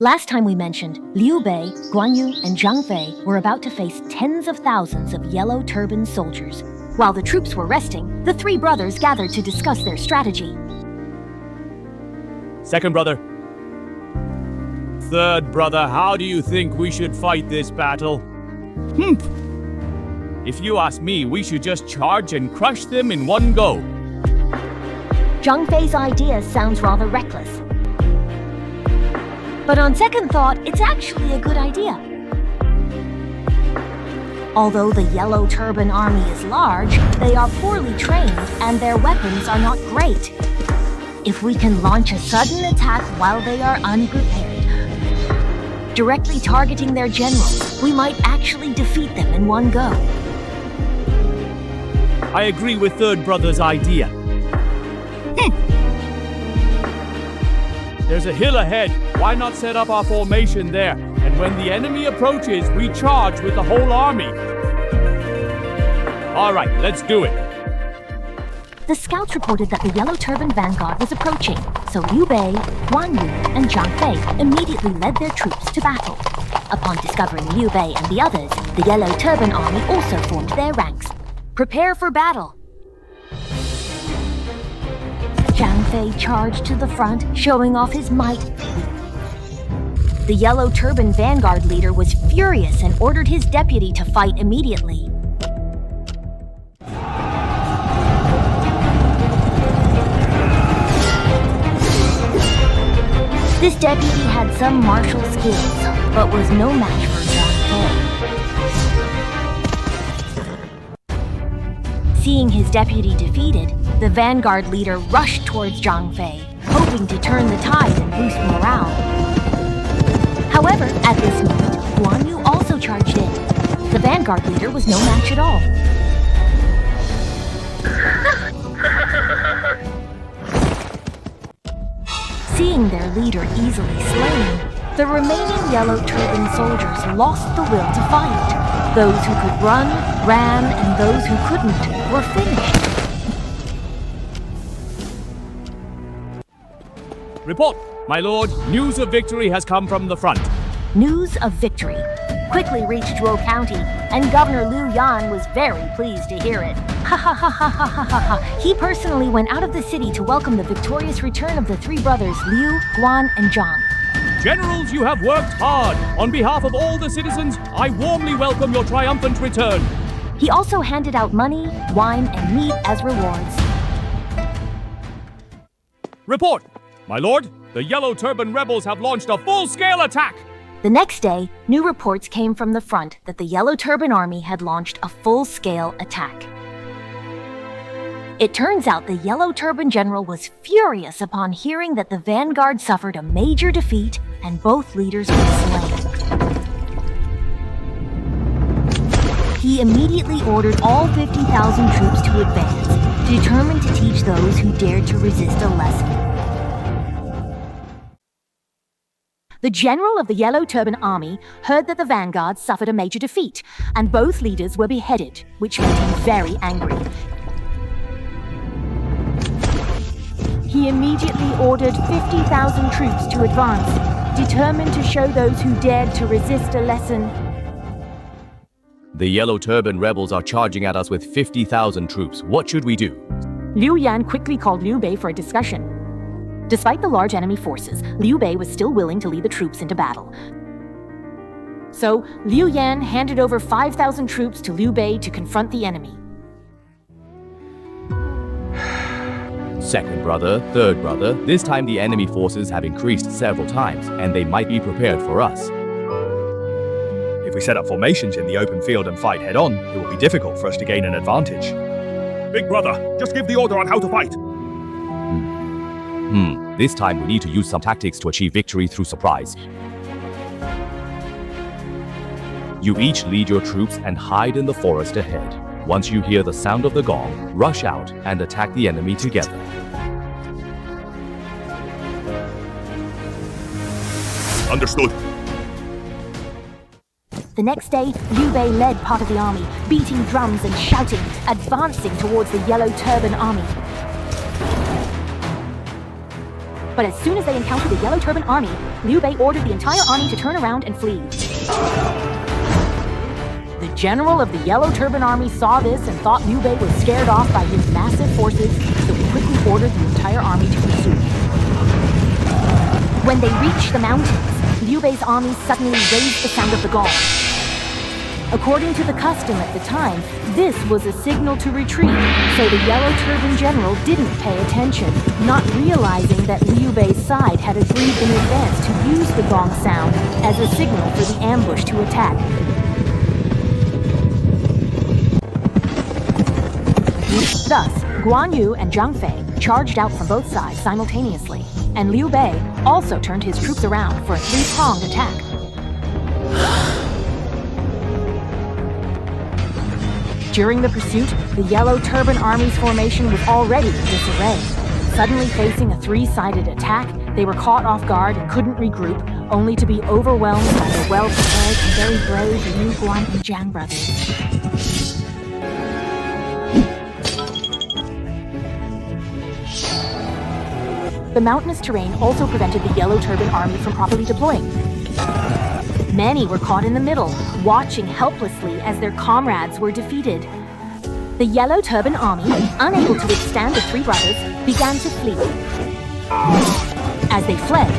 Last time we mentioned, Liu Bei, Guan Yu, and Zhang Fei were about to face tens of thousands of yellow turban soldiers. While the troops were resting, the three brothers gathered to discuss their strategy. Second brother. Third brother, how do you think we should fight this battle? If you ask me, we should just charge and crush them in one go. Zhang Fei's idea sounds rather reckless. But on second thought, it's actually a good idea. Although the yellow turban army is large, they are poorly trained and their weapons are not great. If we can launch a sudden attack while they are unprepared, directly targeting their generals, we might actually defeat them in one go. I agree with third brother's idea. There's a hill ahead. Why not set up our formation there? And when the enemy approaches, we charge with the whole army. All right, let's do it. The scouts reported that the yellow turban vanguard was approaching, so Liu Bei, Guan Yu, and Zhang Fei immediately led their troops to battle. Upon discovering Liu Bei and the others, the yellow turban army also formed their ranks. Prepare for battle. Zhang Fei charged to the front, showing off his might. The yellow turban vanguard leader was furious and ordered his deputy to fight immediately. This deputy had some martial skills, but was no match for Zhang Fei. Seeing his deputy defeated, the vanguard leader rushed towards Zhang Fei, hoping to turn the tide and boost morale. However, at this moment, Guan Yu also charged in. The vanguard leader was no match at all. Seeing their leader easily slain, the remaining yellow turban soldiers lost the will to fight. Those who could run, ran, and those who couldn't were finished. Report, my lord. News of victory has come from the front. News of victory quickly reached Zhuo County, and Governor Liu Yan was very pleased to hear it. Ha ha ha ha ha ha ha ha. He personally went out of the city to welcome the victorious return of the three brothers Liu, Guan, and Zhang. Generals, you have worked hard. On behalf of all the citizens, I warmly welcome your triumphant return. He also handed out money, wine, and meat as rewards. Report, my lord. The yellow turban rebels have launched a full-scale attack. The next day, new reports came from the front that the yellow turban army had launched a full-scale attack. It turns out the yellow turban general was furious upon hearing that the vanguard suffered a major defeat and both leaders were slain. He immediately ordered all 50,000 troops to advance, determined to teach those who dared to resist a lesson. The general of the yellow turban army heard that the vanguard suffered a major defeat, and both leaders were beheaded, which made him very angry. He immediately ordered 50,000 troops to advance, determined to show those who dared to resist a lesson. The yellow turban rebels are charging at us with 50,000 troops. What should we do? Liu Yan quickly called Liu Bei for a discussion. Despite the large enemy forces, Liu Bei was still willing to lead the troops into battle. So, Liu Yan handed over 5,000 troops to Liu Bei to confront the enemy. Second brother, third brother, this time the enemy forces have increased several times, and they might be prepared for us. If we set up formations in the open field and fight head-on, it will be difficult for us to gain an advantage. Big brother, just give the order on how to fight. This time we need to use some tactics to achieve victory through surprise. You each lead your troops and hide in the forest ahead. Once you hear the sound of the gong, rush out and attack the enemy together. Understood. The next day, Liu Bei led part of the army, beating drums and shouting, advancing towards the yellow turban army. But as soon as they encountered the Yellow Turban army, Liu Bei ordered the entire army to turn around and flee. The general of the Yellow Turban army saw this and thought Liu Bei was scared off by his massive forces, so he quickly ordered the entire army to pursue. When they reached the mountains, Liu Bei's army suddenly raised the sound of the gong. According to the custom at the time, this was a signal to retreat, so the Yellow Turban general didn't pay attention, not realizing that Liu Bei's side had agreed in advance to use the gong sound as a signal for the ambush to attack. Thus, Guan Yu and Zhang Fei charged out from both sides simultaneously, and Liu Bei also turned his troops around for a three-pronged attack. During the pursuit, the Yellow Turban army's formation was already in disarray. Suddenly facing a three-sided attack, they were caught off guard and couldn't regroup, only to be overwhelmed by the well-prepared and very brave Liu, Guan, and Zhang brothers. The mountainous terrain also prevented the Yellow Turban army from properly deploying. Many were caught in the middle, watching helplessly as their comrades were defeated. The Yellow Turban army, unable to withstand the three brothers, began to flee. As they fled,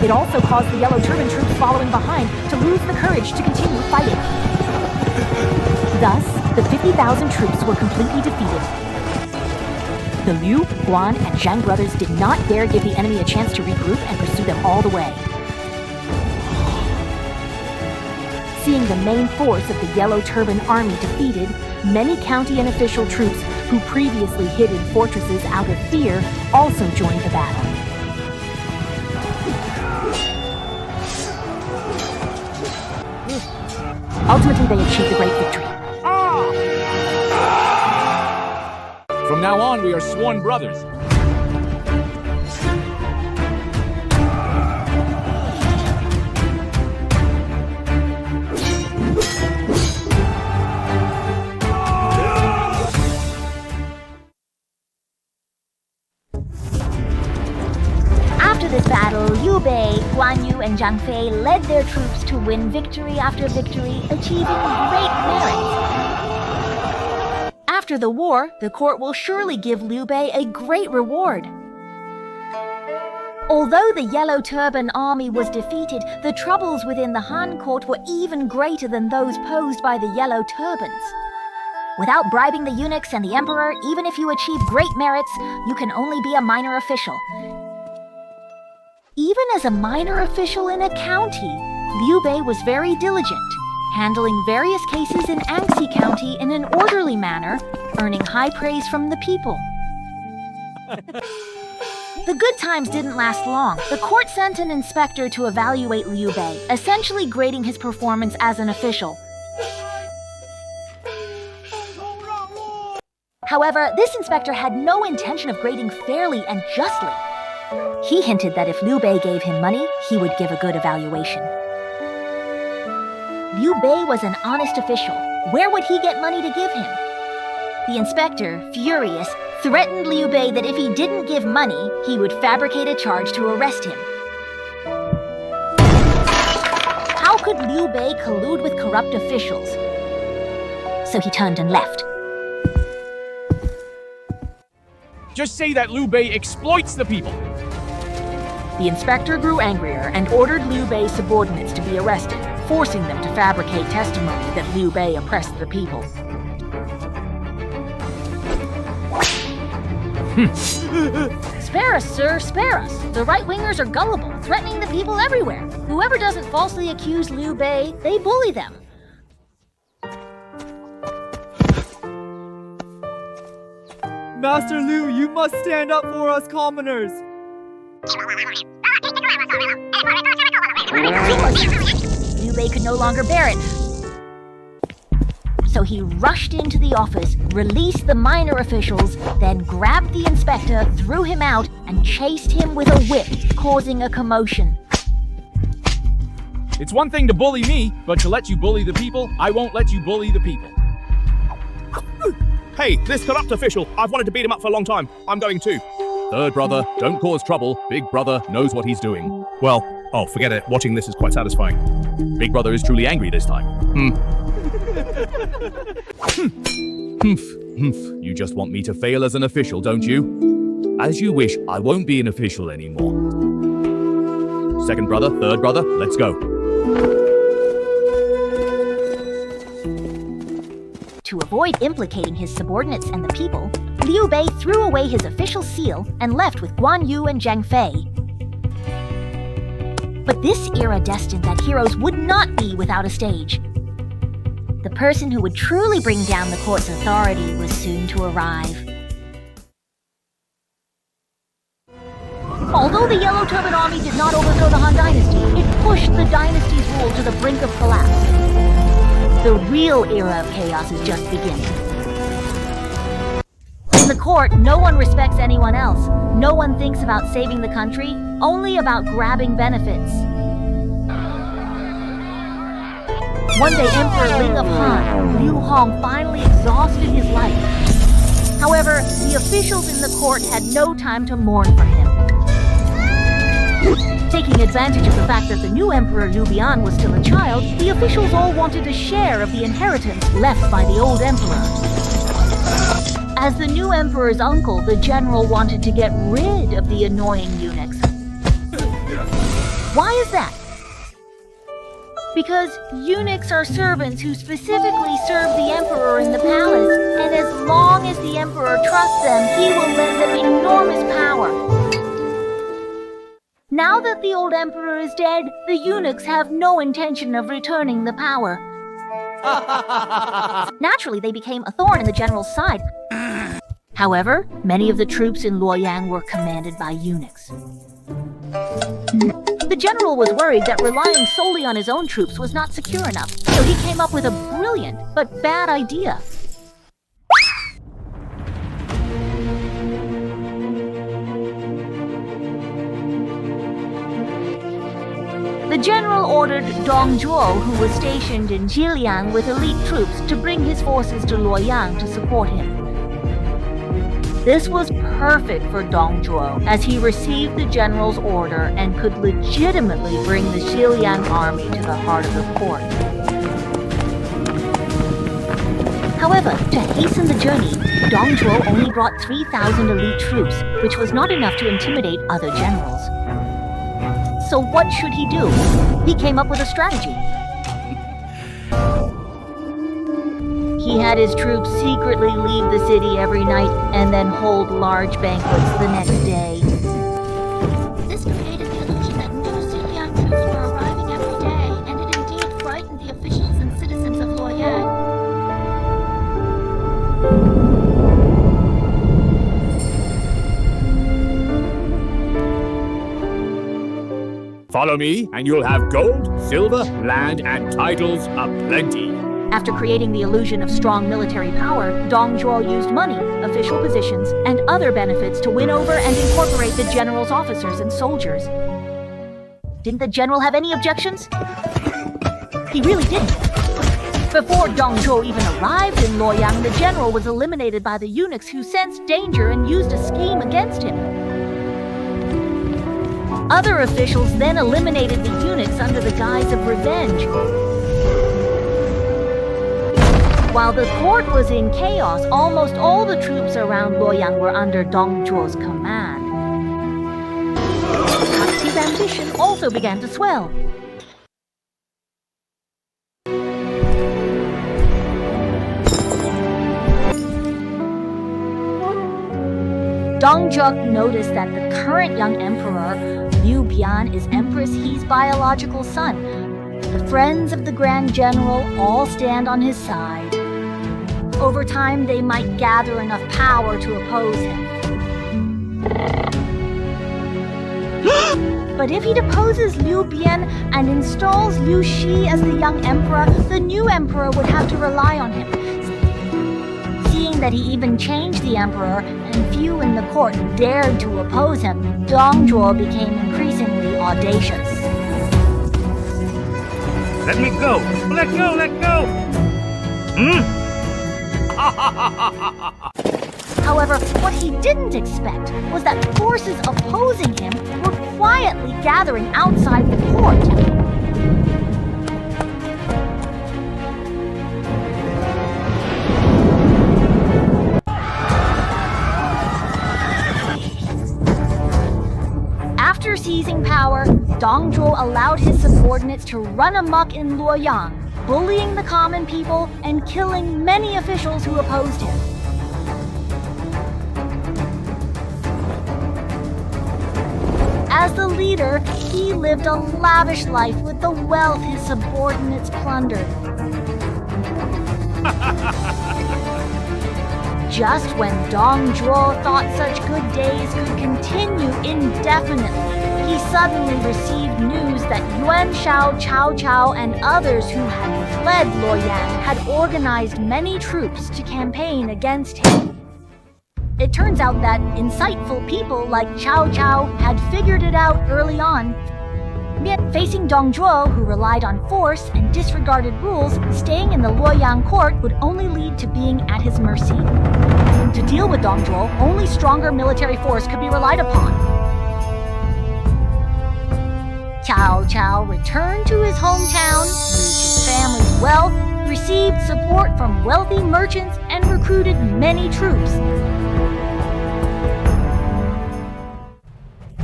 it also caused the Yellow Turban troops following behind to lose the courage to continue fighting. Thus, the 50,000 troops were completely defeated. The Liu, Guan, and Zhang brothers did not dare give the enemy a chance to regroup and pursue them all the way. Seeing the main force of the Yellow Turban army defeated, many county and official troops who previously hid in fortresses out of fear also joined the battle. Ultimately, they achieved a great victory. From now on, we are sworn brothers. After this battle, Liu Bei, Guan Yu, and Zhang Fei led their troops to win victory after victory, achieving great merit. After the war, the court will surely give Liu Bei a great reward. Although the Yellow Turban army was defeated, the troubles within the Han court were even greater than those posed by the Yellow Turbans. Without bribing the eunuchs and the emperor, even if you achieve great merits, you can only be a minor official. Even as a minor official in a county, Liu Bei was very diligent, handling various cases in Anxi County in an orderly manner, earning high praise from the people. The good times didn't last long. The court sent an inspector to evaluate Liu Bei, essentially grading his performance as an official. However, this inspector had no intention of grading fairly and justly. He hinted that if Liu Bei gave him money, he would give a good evaluation. Liu Bei was an honest official. Where would he get money to give him? The inspector, furious, threatened Liu Bei that if he didn't give money, he would fabricate a charge to arrest him. How could Liu Bei collude with corrupt officials? So he turned and left. Just say that Liu Bei exploits the people. The inspector grew angrier and ordered Liu Bei's subordinates to be arrested, forcing them to fabricate testimony that Liu Bei oppressed the people. Spare us, sir, spare us. The right-wingers are gullible, threatening the people everywhere. Whoever doesn't falsely accuse Liu Bei, they bully them. Master Liu, you must stand up for us commoners. Liu Bei could no longer bear it. So he rushed into the office, released the minor officials, then grabbed the inspector, threw him out, and chased him with a whip, causing a commotion. It's one thing to bully me, but to let you bully the people, I won't let you bully the people. Hey, this corrupt official. I've wanted to beat him up for a long time. I'm going too. Third brother, don't cause trouble. Big brother knows what he's doing. Well, oh, forget it. Watching this is quite satisfying. Big brother is truly angry this time. You just want me to fail as an official, don't you? As you wish, I won't be an official anymore. Second brother, third brother, let's go. To avoid implicating his subordinates and the people, Liu Bei threw away his official seal and left with Guan Yu and Zhang Fei. But this era destined that heroes would not be without a stage. The person who would truly bring down the court's authority was soon to arrive. Although the Yellow Turban Army did not overthrow the Han Dynasty, it pushed the dynasty's rule to the brink of collapse. The real era of chaos is just beginning. In the court, no one respects anyone else. No one thinks about saving the country, only about grabbing benefits. One day, Emperor Ling of Han, Liu Hong, finally exhausted his life. However, the officials in the court had no time to mourn for him. Taking advantage of the fact that the new Emperor Liu Bian was still a child, the officials all wanted a share of the inheritance left by the old emperor. As the new emperor's uncle, the general wanted to get rid of the annoying eunuchs. Why is that? Because eunuchs are servants who specifically serve the emperor in the palace, and as long as the emperor trusts them, he will lend them enormous power. Now that the old emperor is dead, the eunuchs have no intention of returning the power. Naturally, they became a thorn in the general's side. However, many of the troops in Luoyang were commanded by eunuchs. The general was worried that relying solely on his own troops was not secure enough, so he came up with a brilliant but bad idea. The general ordered Dong Zhuo, who was stationed in Jiliang with elite troops, to bring his forces to Luoyang to support him. This was perfect for Dong Zhuo, as he received the general's order and could legitimately bring the Jiliang army to the heart of the court. However, to hasten the journey, Dong Zhuo only brought 3,000 elite troops, which was not enough to intimidate other generals. So what should he do? He came up with a strategy. He had his troops secretly leave the city every night and then hold large banquets the next day. This created the illusion that new Xiliang troops were arriving every day, and it indeed frightened the officials and citizens of Luoyang. Follow me, and you'll have gold, silver, land, and titles aplenty. After creating the illusion of strong military power, Dong Zhuo used money, official positions, and other benefits to win over and incorporate the general's officers and soldiers. Didn't the general have any objections? He really didn't. Before Dong Zhuo even arrived in Luoyang, the general was eliminated by the eunuchs who sensed danger and used a scheme against him. Other officials then eliminated the eunuchs under the guise of revenge. While the court was in chaos, almost all the troops around Luoyang were under Dong Zhuo's command. His ambition also began to swell. Dong Zhuo noticed that the current young emperor, Liu Bian, is Empress He's biological son. The friends of the Grand General all stand on his side. Over time, they might gather enough power to oppose him. But if he deposes Liu Bian and installs Liu Shi as the young emperor, the new emperor would have to rely on him. Seeing that he even changed the emperor, and few in the court dared to oppose him, Dong Zhuo became increasingly audacious. Let me go! Let go! Let go! However, what he didn't expect was that forces opposing him were quietly gathering outside the court. After seizing power, Dong Zhuo allowed his subordinates to run amok in Luoyang, bullying the common people and killing many officials who opposed him. As the leader, he lived a lavish life with the wealth his subordinates plundered. Just when Dong Zhuo thought such good days could continue indefinitely, he suddenly received news that Yuan Shao, Cao Cao, and others who had fled Luoyang had organized many troops to campaign against him. It turns out that insightful people like Cao Cao had figured it out early on. Yet facing Dong Zhuo, who relied on force and disregarded rules, staying in the Luoyang court would only lead to being at his mercy. To deal with Dong Zhuo, only stronger military force could be relied upon. Cao Cao returned to his hometown, used his family's wealth, received support from wealthy merchants, and recruited many troops.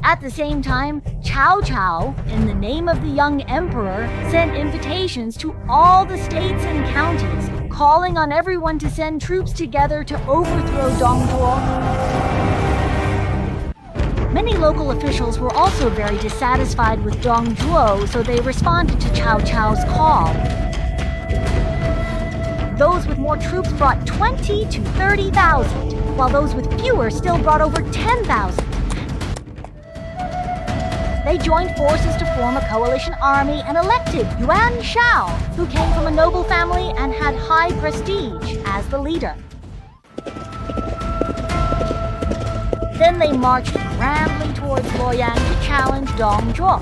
At the same time, Cao Cao, in the name of the young emperor, sent invitations to all the states and counties, calling on everyone to send troops together to overthrow Dong Zhuo. Many local officials were also very dissatisfied with Dong Zhuo, so they responded to Cao Cao's call. Those with more troops brought 20 to 30,000, while those with fewer still brought over 10,000. They joined forces to form a coalition army and elected Yuan Shao, who came from a noble family and had high prestige, as the leader. Then they marched grandly towards Luoyang to challenge Dong Zhuo.